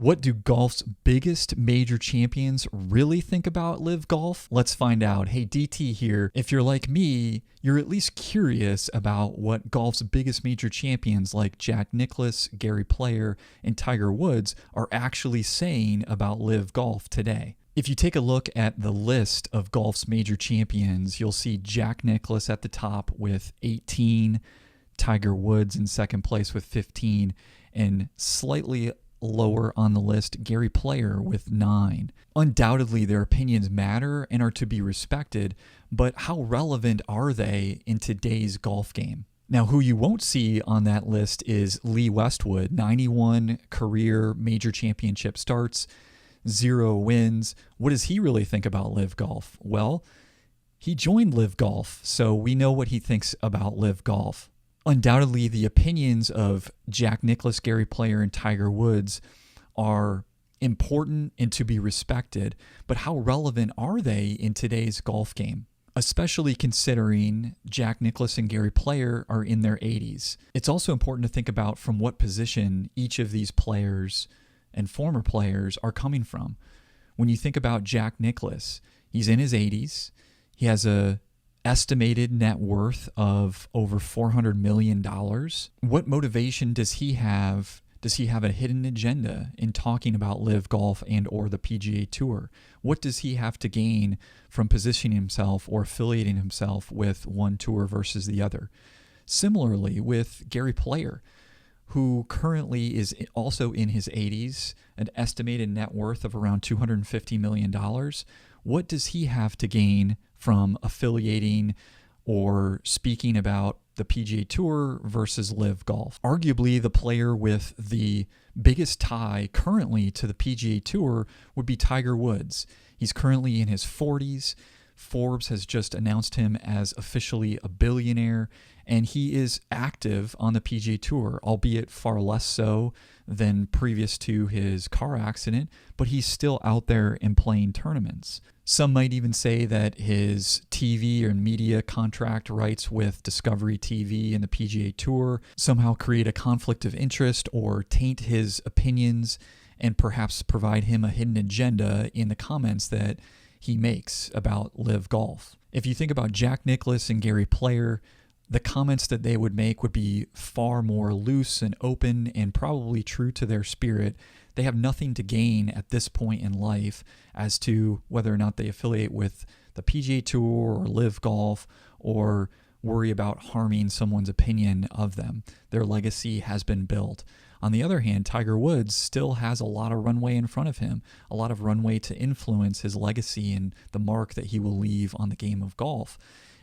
What do golf's biggest major champions really think about LIV Golf? Let's find out. Hey, DT here. If you're like me, you're at least curious about what golf's biggest major champions like Jack Nicklaus, Gary Player, and Tiger Woods are actually saying about LIV Golf today. If you take a look at the list of golf's major champions, you'll see Jack Nicklaus at the top with 18, Tiger Woods in second place with 15, and slightly lower on the list, Gary Player with 9. Undoubtedly, their opinions matter and are to be respected, but how relevant are they in today's golf game? Now, who you won't see on that list is Lee Westwood, 91 career major championship starts, 0 wins. What does he really think about LIV Golf? Well, he joined LIV Golf, so we know what he thinks about LIV Golf. Undoubtedly, the opinions of Jack Nicklaus, Gary Player, and Tiger Woods are important and to be respected, but how relevant are they in today's golf game? Especially considering Jack Nicklaus and Gary Player are in their 80s. It's also important to think about from what position each of these players and former players are coming from. When you think about Jack Nicklaus, he's in his 80s. He has a estimated net worth of over $400 million. What motivation does he have? Does he have a hidden agenda in talking about LIV Golf and or the PGA Tour? What does he have to gain from positioning himself or affiliating himself with one tour versus the other? Similarly with Gary Player, who currently is also in his 80s, an estimated net worth of around $250 million. What does he have to gain from affiliating or speaking about the PGA Tour versus LIV Golf? Arguably, the player with the biggest tie currently to the PGA Tour would be Tiger Woods. He's currently in his 40s. Forbes has just announced him as officially a billionaire, and he is active on the PGA Tour, albeit far less so than previous to his car accident, but he's still out there and playing tournaments. Some might even say that his TV or media contract rights with Discovery TV and the PGA Tour somehow create a conflict of interest or taint his opinions and perhaps provide him a hidden agenda in the comments that he makes about LIV Golf. If you think about Jack Nicklaus and Gary Player, the comments that they would make would be far more loose and open and probably true to their spirit. They have nothing to gain at this point in life as to whether or not they affiliate with the PGA Tour or LIV Golf or worry about harming someone's opinion of them. Their legacy has been built. On the other hand, Tiger Woods still has a lot of runway in front of him, a lot of runway to influence his legacy and the mark that he will leave on the game of golf.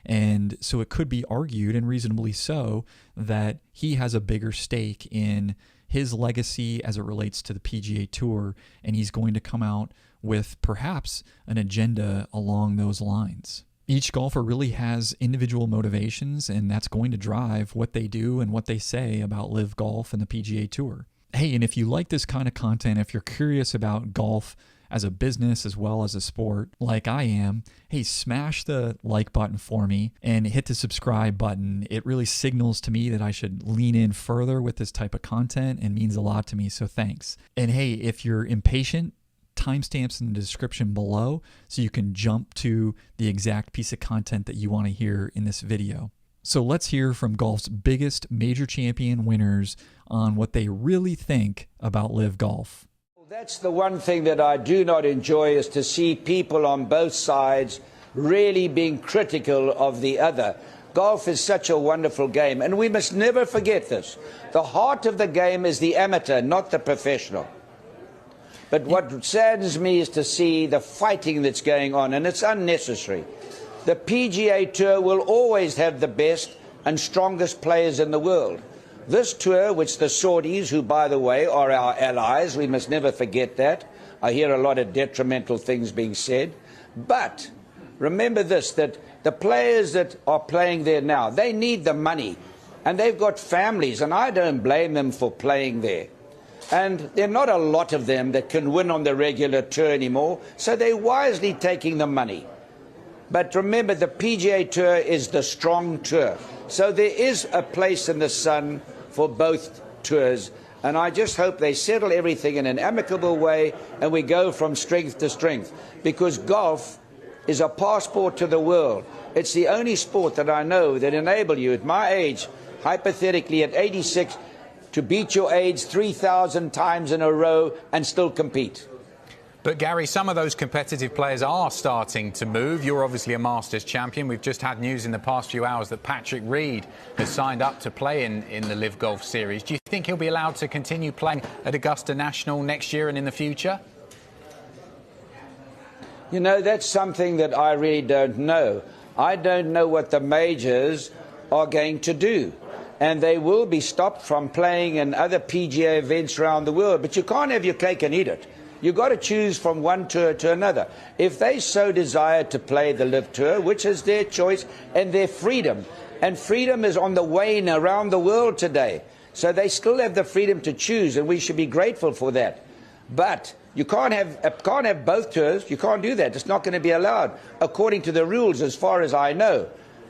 And so it could be argued, and reasonably so, that he has a bigger stake in his legacy as it relates to the PGA Tour, and he's going to come out with perhaps an agenda along those lines. Each golfer really has individual motivations, and that's going to drive what they do and what they say about LIV Golf and the PGA Tour. Hey, and if you like this kind of content, if you're curious about golf as a business as well as a sport like I am, hey, smash the like button for me and hit the subscribe button. It really signals to me that I should lean in further with this type of content and means a lot to me, so thanks. And hey, if you're impatient, timestamps in the description below so you can jump to the exact piece of content that you want to hear in this video. So let's hear from golf's biggest major champion winners on what they really think about LIV Golf. That's the one thing that I do not enjoy, is to see people on both sides really being critical of the other. Golf is such a wonderful game, and we must never forget this. The heart of the game is the amateur, not the professional. But what saddens me is to see the fighting that's going on, and it's unnecessary. The PGA Tour will always have the best and strongest players in the world. This tour, which the Saudis, who, by the way, are our allies, we must never forget that. I hear a lot of detrimental things being said. But remember this, that the players that are playing there now, they need the money. And they've got families, and I don't blame them for playing there. And there are not a lot of them that can win on the regular tour anymore, so they're wisely taking the money. But remember, the PGA Tour is the strong tour. So there is a place in the sun for both tours, And I just hope they settle everything in an amicable way and we go from strength to strength. Because golf is a passport to the world. It's the only sport that I know that enable you at my age, hypothetically at 86, to beat your age 3,000 times in a row and still compete. But Gary, some of those competitive players are starting to move. You're obviously a Masters champion. We've just had news in the past few hours that Patrick Reed has signed up to play in the LIV Golf Series. Do you think he'll be allowed to continue playing at Augusta National next year and in the future? You know, that's something that I really don't know. I don't know what the majors are going to do. And they will be stopped from playing in other PGA events around the world. But you can't have your cake and eat it. You've got to choose from one tour to another. If they so desire to play the LIV Tour, which is their choice and their freedom, and freedom is on the wane around the world today, so they still have the freedom to choose, and we should be grateful for that. But you can't have both tours. You can't do that. It's not going to be allowed, according to the rules, as far as I know.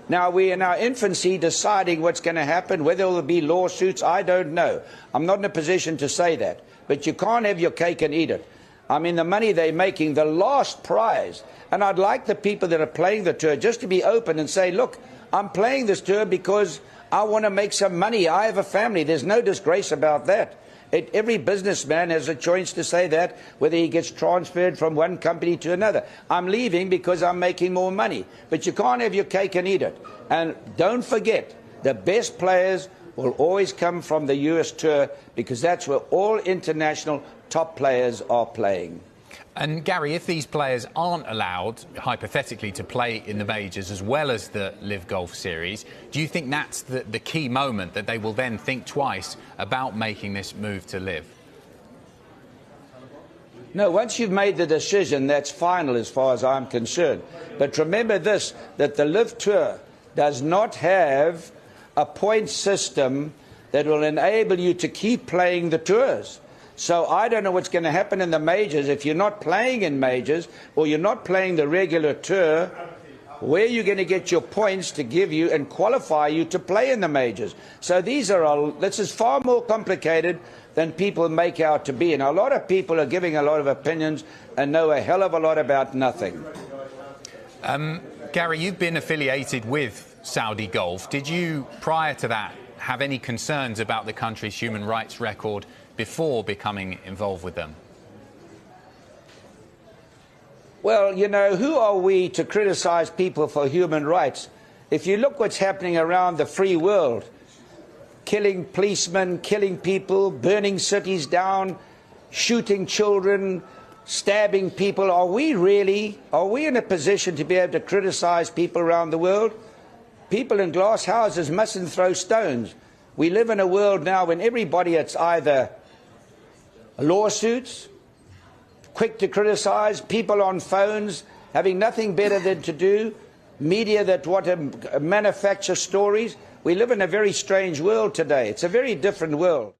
Now, we're in our infancy deciding what's going to happen, whether there will be lawsuits, I don't know. I'm not in a position to say that. But you can't have your cake and eat it. I mean, the money they're making, the last prize. And I'd like the people that are playing the tour just to be open and say, look, I'm playing this tour because I want to make some money. I have a family. There's no disgrace about that. Every businessman has a choice to say that, whether he gets transferred from one company to another. I'm leaving because I'm making more money. But you can't have your cake and eat it. And don't forget, the best players will always come from the US Tour, because that's where all international top players are playing. And Gary, if these players aren't allowed, hypothetically, to play in the majors as well as the LIV Golf Series, do you think that's the key moment that they will then think twice about making this move to LIV? No, once you've made the decision, that's final as far as I'm concerned. But remember this, that the LIV Tour does not have a point system that will enable you to keep playing the tours. So I don't know what's going to happen in the majors. If you're not playing in majors or you're not playing the regular tour, where are you going to get your points to give you and qualify you to play in the majors? So this is far more complicated than people make out to be. And a lot of people are giving a lot of opinions and know a hell of a lot about nothing. Gary, you've been affiliated with Saudi Golf. Did you, prior to that, have any concerns about the country's human rights record before becoming involved with them? Well, you know, who are we to criticize people for human rights? If you look what's happening around the free world, killing policemen, killing people, burning cities down, shooting children, stabbing people, are we in a position to be able to criticize people around the world? People in glass houses mustn't throw stones. We live in a world now when everybody, it's either lawsuits, quick to criticize, people on phones having nothing better than to do, media that want to manufacture stories. We live in a very strange world today. It's a very different world.